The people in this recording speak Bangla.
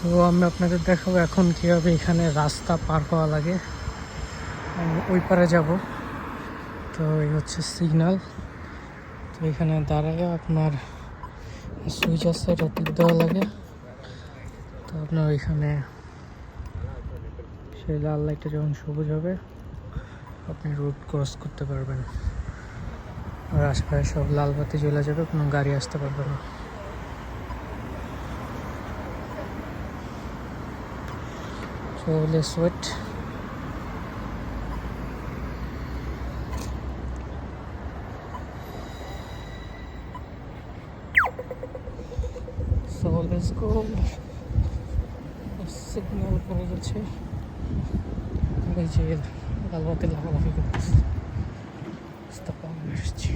সো আমি আপনাদের দেখাবো এখন কীভাবে এখানে রাস্তা পার হওয়া লাগে। আমি ওই পারে যাব। তো এই হচ্ছে সিগন্যাল। তো এখানে দাঁড়ায় আপনার সুইচ আছে, এটা টিপ দেওয়া লাগে। তো আপনার ওইখানে সেই লাল লাইটটা যখন সবুজ হবে আপনি রোড ক্রস করতে পারবেন। আর আশেপাশে সব লাল বাতি জ্বলে যাবে, কোনো গাড়ি আসতে পারবে না। So let's wait. So let's go. Signal পড়ে গেছে, এই যে লাল বাতি লাগালাগি করতেছে। রাস্তা পার হয়ে এসেছি।